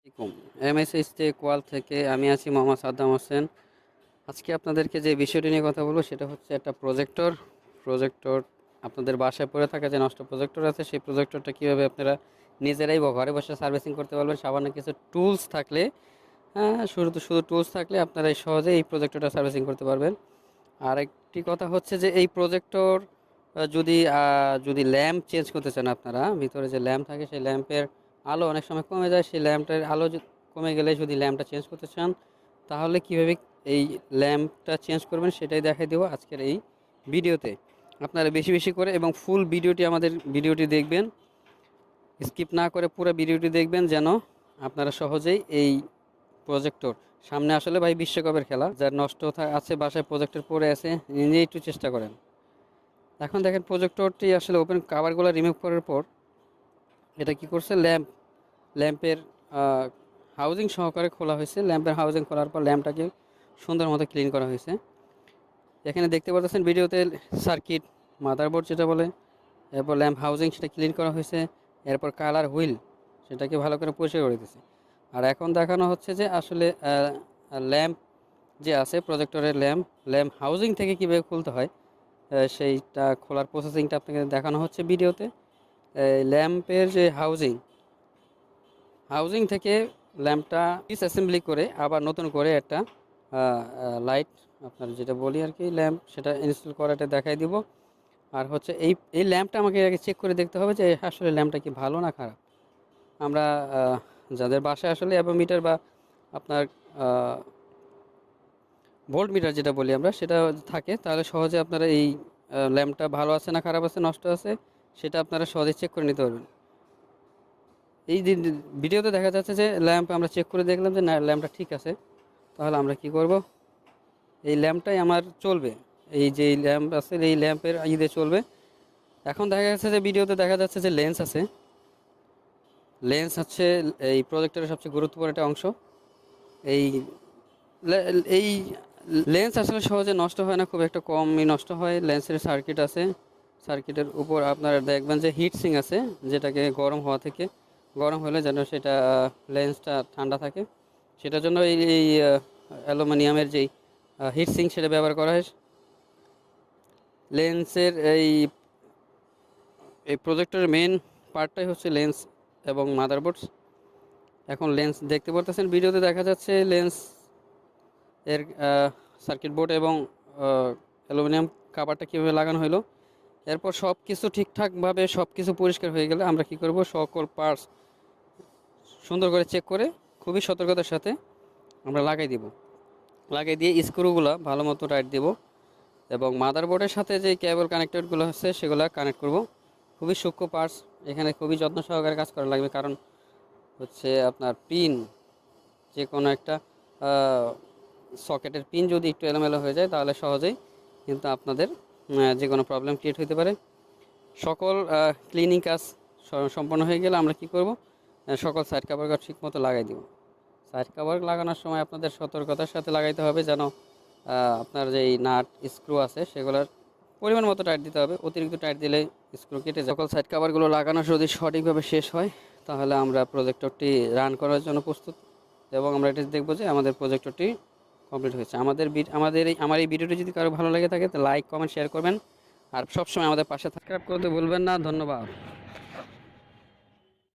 আসসালামু আলাইকুম। MSH Tech World থেকে আমি আছি মোহাম্মদ সাদ্দাম হোসেন। আজকে আপনাদেরকে যে বিষয়টি নিয়ে কথা বলবো সেটা হচ্ছে একটা প্রজেক্টর আপনাদের বাসায় পড়ে থাকা যে নষ্ট প্রজেক্টর আছে সেই প্রজেক্টরটা কীভাবে আপনারা নিজেরাই ঘরে বসে সার্ভিসিং করতে পারবেন সামান্য কিছু টুলস থাকলে। হ্যাঁ, শুধু টুলস থাকলে আপনারা সহজেই এই প্রজেক্টরটা সার্ভিসিং করতে পারবেন। আর একটি কথা হচ্ছে যে এই প্রজেক্টর যদি ল্যাম্প চেঞ্জ করতে চান, আপনারা ভিতরে যে ল্যাম্প থাকে সেই ল্যাম্পের আলো অনেক সময় কমে যায়, সেই ল্যাম্পটার আলো কমে গেলে যদি ল্যাম্পটা চেঞ্জ করতে চান তাহলে কীভাবে এই ল্যাম্পটা চেঞ্জ করবেন সেটাই দেখাই দেবো আজকের এই ভিডিওতে। আপনারা বেশি বেশি করে এবং ফুল ভিডিওটি দেখবেন, স্কিপ না করে পুরো ভিডিওটি দেখবেন যেন আপনারা সহজেই এই প্রজেক্টর সামনে আসলে ভাই বিশ্বকাপের খেলা, যার নষ্ট আছে বাসায় প্রজেক্টর পড়ে আছে, নিজেই একটু চেষ্টা করেন। এখন দেখেন প্রজেক্টরটি আসলে ওপেন কাভারগুলো রিমুভ করার পর এটা কি করছে, ল্যাম্পের হাউজিং সহকারে খোলা হয়েছে। ল্যাম্পের হাউজিং খোলার পর ল্যাম্পটাকে সুন্দর মতো ক্লিন করা হয়েছে। এখানে দেখতে পাচ্ছেন ভিডিওতে সার্কিট, মাদারবোর্ড যেটা বলে, এরপর ল্যাম্প হাউজিং সেটা ক্লিন করা হয়েছে, এরপর কালার হুইল সেটাকে ভালো করে পরিষ্কার করে দিয়েছে। আর এখন দেখানো হচ্ছে যে আসলে ল্যাম্প যে আছে প্রজেক্টরের ল্যাম্প হাউজিং থেকে কীভাবে খুলতে হয় সেইটা খোলার প্রসেসিংটা আপনাকে দেখানো হচ্ছে ভিডিওতে। ল্যাম্পের যে হাউজিং থেকে ল্যাম্পটা ডিসঅ্যাসেম্বলি করে আবার নতুন করে একটা লাইট, আপনার যেটা বলি আর কি ল্যাম্প, সেটা ইনস্টল করাটা দেখাই দিব। আর হচ্ছে এই ল্যাম্পটা আমাকে আগে চেক করে দেখতে হবে যে আসলে ল্যাম্পটা কি ভালো না খারাপ। আমরা যাদের বাসায় আসলে অ্যাভোমিটার বা আপনার ভোল্ট মিটার যেটা বলি আমরা সেটা থাকে, তাহলে সহজে আপনারা এই ল্যাম্পটা ভালো আছে না খারাপ আছে নষ্ট আছে সেটা আপনারা সহজে চেক করে নিতে পারবেন। এই যে ভিডিওতে দেখা যাচ্ছে যে ল্যাম্প আমরা চেক করে দেখলাম যে না, ল্যাম্পটা ঠিক আছে, তাহলে আমরা কি করব, এই ল্যাম্পটাই আমার চলবে। এই যে ল্যাম্প আছে এই ল্যাম্পের ইয়ে চলবে। এখন দেখা যাচ্ছে যে ভিডিওতে দেখা যাচ্ছে যে লেন্স হচ্ছে এই প্রজেক্টরের সবচেয়ে গুরুত্বপূর্ণ একটা অংশ। এই এই লেন্স আসলে সহজে নষ্ট হয় না, খুব একটা কমই নষ্ট হয়। লেন্সের সার্কিট আছে, সার্কিটের উপর আপনারা দেখবেন যে হিট সিং আছে, যেটাকে গরম হলে যেন সেটা লেন্সটা ঠান্ডা থাকে, সেটার জন্য এই অ্যালুমিনিয়ামের যেই হিট সিং সেটা ব্যবহার করা হয়। লেন্সের এই প্রজেক্টরের মেন পার্টটাই হচ্ছে লেন্স এবং মাদারবোর্ডস। এখন লেন্স দেখতে পারতেছেন ভিডিওতে দেখা যাচ্ছে লেন্স এর সার্কিট বোর্ড এবং অ্যালুমিনিয়াম কাভারটা কীভাবে লাগানো হলো। এরপর সব কিছু ঠিকঠাকভাবে সব কিছু পরিষ্কার হয়ে গেলে আমরা কি করব, সকল পার্টস সুন্দর করে চেক করে খুবই সতর্কতার সাথে আমরা লাগিয়ে দিয়ে স্ক্রুগুলো ভালো মতো টাইট দেব এবং মাদারবোর্ডের সাথে যে কেবল কানেক্টরগুলো আছে সেগুলো কানেক্ট করব। খুবই সূক্ষ্ম পার্টস, এখানে খুবই যত্ন সহকারে কাজ করা লাগবে, কারণ হচ্ছে আপনার পিন, যে কোনো একটা সকেটের পিন যদি একটু এলোমেলো হয়ে যায় তাহলে সহজেই কিন্তু আপনাদের যে কোনো প্রবলেম ক্রিয়েট হতে পারে। সকল ক্লিনিং কাজ সম্পন্ন হয়ে গেলে আমরা কি করব, সকল সাইড কাভারগুলো ঠিক মতো লাগাই দিব। সাইড কাভার লাগানোর সময় আপনাদের সতর্কতার সাথে লাগাইতে হবে যেন আপনার যেই নাট স্ক্রু আছে সেগুলোর পরিমাণ মতো টাইট দিতে হবে, অতিরিক্ত টাইট দিলে স্ক্রু কেটে যায়। সকল সাইড কাভারগুলো লাগানো যদি সঠিকভাবে শেষ হয় তাহলে আমরা প্রজেক্টরটি রান করার জন্য প্রস্তুত এবং আমরা এটা দেখব যে আমাদের প্রজেক্টরটি কমপ্লিট হয়েছে। আমার এই ভিডিওটি যদি কারো ভালো লেগে থাকে তো লাইক কমেন্ট শেয়ার করবেন আর সবসময় আমাদের পাশে সাবস্ক্রাইব করতে ভুলবেন না। ধন্যবাদ।